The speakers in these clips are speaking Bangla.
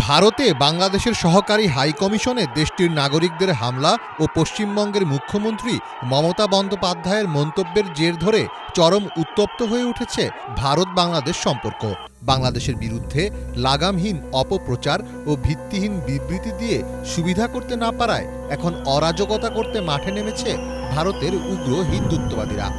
ভারতে বাংলাদেশের সহকারী হাইকমিশনে দেশটির নাগরিকদের হামলা ও পশ্চিমবঙ্গের মুখ্যমন্ত্রী মমতা বন্দ্যোপাধ্যায়ের মন্তব্যের জের ধরে চরম উত্তপ্ত হয়ে উঠেছে ভারত বাংলাদেশ সম্পর্ক। বাংলাদেশের বিরুদ্ধে লাগামহীন অপপ্রচার ও ভিত্তিহীন বিবৃতি দিয়ে সুবিধা করতে না পারায় এখন অরাজকতা করতে মাঠে নেমেছে ভারতের উগ্র হিন্দুত্ববাদীরা।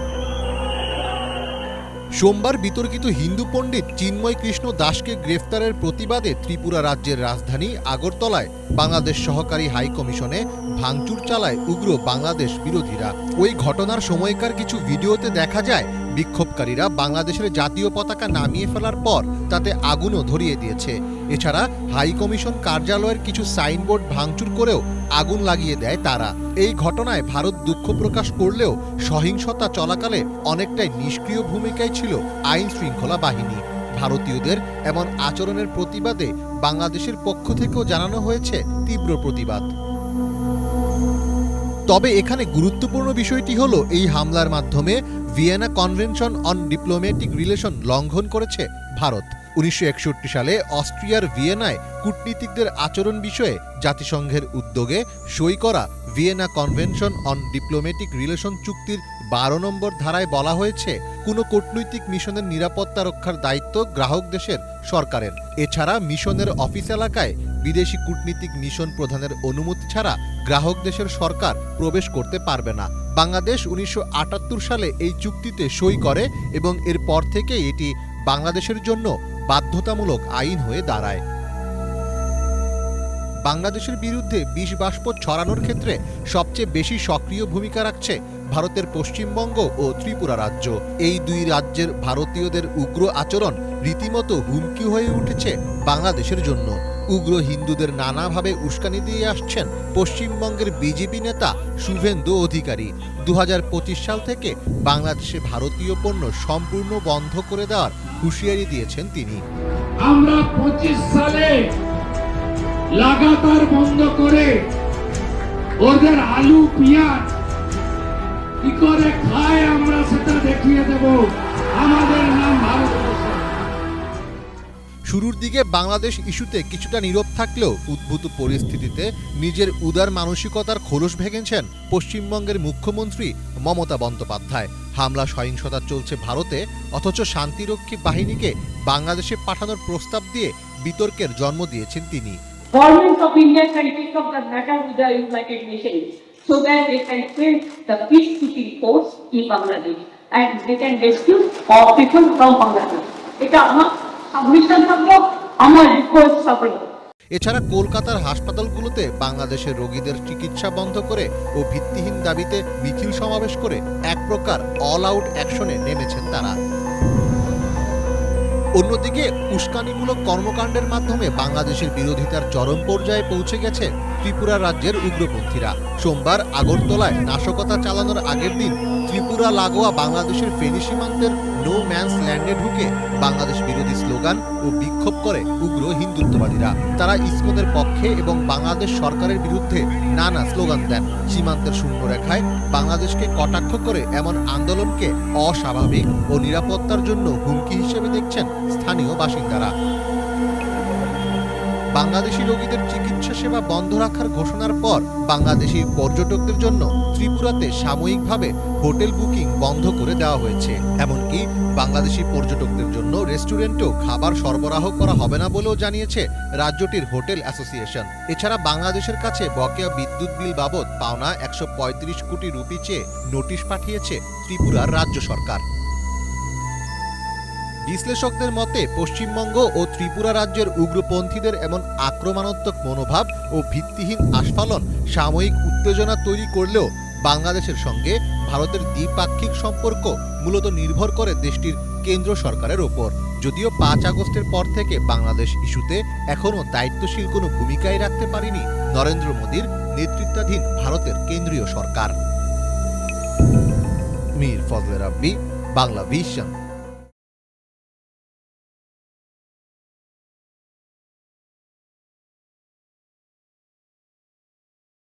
সোমবার বিতর্কিত হিন্দু পণ্ডিত চিন্ময় কৃষ্ণ দাসকে গ্রেফতারের প্রতিবাদে ত্রিপুরা রাজ্যের রাজধানী আগরতলায় বাংলাদেশ সহকারী হাইকমিশনে ভাঙচুর চালায় উগ্র বাংলাদেশ বিরোধীরা। ওই ঘটনার সময়কার কিছু ভিডিওতে দেখা যায় বিক্ষোভকারীরা বাংলাদেশের জাতীয় পতাকা নামিয়ে ফেলার পর তাতে আগুনও ধরিয়ে দিয়েছে। এছাড়া হাইকমিশন কার্যালয়ের কিছু সাইনবোর্ড ভাঙচুর করেও আগুন লাগিয়ে দেয় তারা। এই ঘটনায় ভারত দুঃখ প্রকাশ করলেও সহিংসতা চলাকালে অনেকটাই নিষ্ক্রিয় ভূমিকায় ছিল আইন শৃঙ্খলা বাহিনী। ভারতীয়দের এমন আচরণের প্রতিবাদে বাংলাদেশের পক্ষ থেকেও জানানো হয়েছে তীব্র প্রতিবাদ। তবে এখানে গুরুত্বপূর্ণ বিষয়টি হলো এই হামলার মাধ্যমে Vienna convention on diplomatic relation লঙ্ঘন করেছে ভারত। 1961 সালে অস্ট্রিয়ার ভিয়েনায় কূটনীতিকদের আচরণ বিষয়ে জাতিসংঘের উদ্যোগে সই করা Vienna convention on diplomatic relation চুক্তির 12 নম্বর ধারায় বলা হয়েছে, কোনো কূটনৈতিক মিশনের নিরাপত্তা রক্ষার দায়িত্ব গ্রাহক দেশের সরকারের। এছাড়া মিশনের অফিস এলাকায় বিদেশি কূটনীতিক মিশন প্রধানের অনুমতি ছাড়া গ্রাহক দেশের সরকার প্রবেশ করতে পারবে না। বাংলাদেশ 1978 সালে এই চুক্তিতে সই করে এবং এরপর থেকে এটি বাংলাদেশের জন্য বাধ্যতামূলক আইন হয়ে দাঁড়ায়। বাংলাদেশের বিরুদ্ধে বিষ বাষ্প ছড়ানোর ক্ষেত্রে সবচেয়ে বেশি সক্রিয় ভূমিকা রাখছে ভারতের পশ্চিমবঙ্গ ও ত্রিপুরা রাজ্য। এই দুই রাজ্যের ভারতীয়দের উগ্র আচরণ রীতিমতো হুমকি হয়ে উঠেছে বাংলাদেশের জন্য। উগ্র হিন্দুদের নানাভাবে উস্কানি দিয়ে আসছেন পশ্চিমবঙ্গের বিজেপি নেতা শুভেন্দু অধিকারী। 2025 সাল থেকে বাংলাদেশে ভারতীয় পণ্য সম্পূর্ণ বন্ধ করে দেওয়ার হুঁশিয়ারি দিয়েছেন তিনি। আমরা 25 সালে লাগাতার বন্ধ করে ওদের আলু পেঁয়াজ কি করে খায় আমরা সেটা দেখিয়ে দেব। আমাদের নাম ভারতবর্ষ। শুরুর দিকে বাংলাদেশ ইস্যুতে কিছুটা নীরব থাকলেও উদ্ভূত পরিস্থিতিতে নিজের উদার মানসিকতার খোলস ভেঙেছেন পশ্চিমবঙ্গের মুখ্যমন্ত্রী মমতা বন্দ্যোপাধ্যায়। হামলা সহিংসতা চলছে ভারতে, অথচ শান্তিরক্ষী বাহিনীকে বাংলাদেশে পাঠানোর প্রস্তাব দিয়ে বিতর্কের জন্ম দিয়েছেন তিনি। Government of India can take up the matter with the United Nations so that they can send the peacekeeping force in Bangladesh and they can rescue all people from Bangladesh. এটা আমার সাবমিশন থাকলো, আমার রিকোয়েস্ট থাকলো। এছাড়া কলকাতার হাসপাতালগুলোতে বাংলাদেশের রোগীদের চিকিৎসা বন্ধ করে ও ভিত্তিহীন দাবিতে মিছিল সমাবেশ করে এক প্রকার অল আউট অ্যাকশনে নেমেছেন তারা। অন্যদিকে উস্কানিমূলক কর্মকাণ্ডের মাধ্যমে বাংলাদেশের বিরোধিতার চরম পর্যায়ে পৌঁছে গেছে ত্রিপুরা রাজ্যের উগ্রপন্থীরা। সোমবার আগরতলায় নাশকতা চালানোর আগের দিন ত্রিপুরা লাগোয়া বাংলাদেশের ফেনী সীমান্তের নো ম্যানস ল্যান্ডে ঢুকে বাংলাদেশ বিরোধী স্লোগান ও বিক্ষোভ করে উগ্র হিন্দুত্ববাদীরা। তারা ইসকনের পক্ষে এবং বাংলাদেশ সরকারের বিরুদ্ধে নানা স্লোগান দেন। সীমান্তের শূন্যরেখায় বাংলাদেশকে কটাক্ষ করে এমন আন্দোলনকে অস্বাভাবিক ও নিরাপত্তার জন্য হুমকি হিসেবে দেখছেন স্থানীয় বাসিন্দারা। বাংলাদেশি রোগীদের চিকিৎসা সেবা বন্ধ রাখার ঘোষণার পর বাংলাদেশি পর্যটকদের জন্য ত্রিপুরাতে সাময়িকভাবে হোটেল বুকিং বন্ধ করে দেওয়া হয়েছে। এমনকি বাংলাদেশি পর্যটকদের জন্য রেস্টুরেন্টেও খাবার সরবরাহ করা হবে না বলেও জানিয়েছে রাজ্যটির হোটেল অ্যাসোসিয়েশন। এছাড়া বাংলাদেশের কাছে বকেয়া বিদ্যুৎ বিল বাবদ পাওনা 135 কোটি রুপি চেয়ে নোটিশ পাঠিয়েছে ত্রিপুরার রাজ্য সরকার। বিশ্লেষকদের মতে পশ্চিমবঙ্গ ও ত্রিপুরা রাজ্যের উগ্রপন্থীদের এমন আক্রমণাত্মক মনোভাব ও ভিত্তিহীন আস্ফালন সাময়িক উত্তেজনা তৈরি করলেও বাংলাদেশের সঙ্গে ভারতের দ্বিপাক্ষিক সম্পর্ক মূলত নির্ভর করে দেশটির কেন্দ্র সরকারের ওপর। যদিও 5 আগস্টের পর থেকে বাংলাদেশ ইস্যুতে এখনও দায়িত্বশীল কোনো ভূমিকাই রাখতে পারেনি নরেন্দ্র মোদীর নেতৃত্বাধীন ভারতের কেন্দ্রীয় সরকার। মীর ফজলে রাব্বি, বাংলা ভিশন।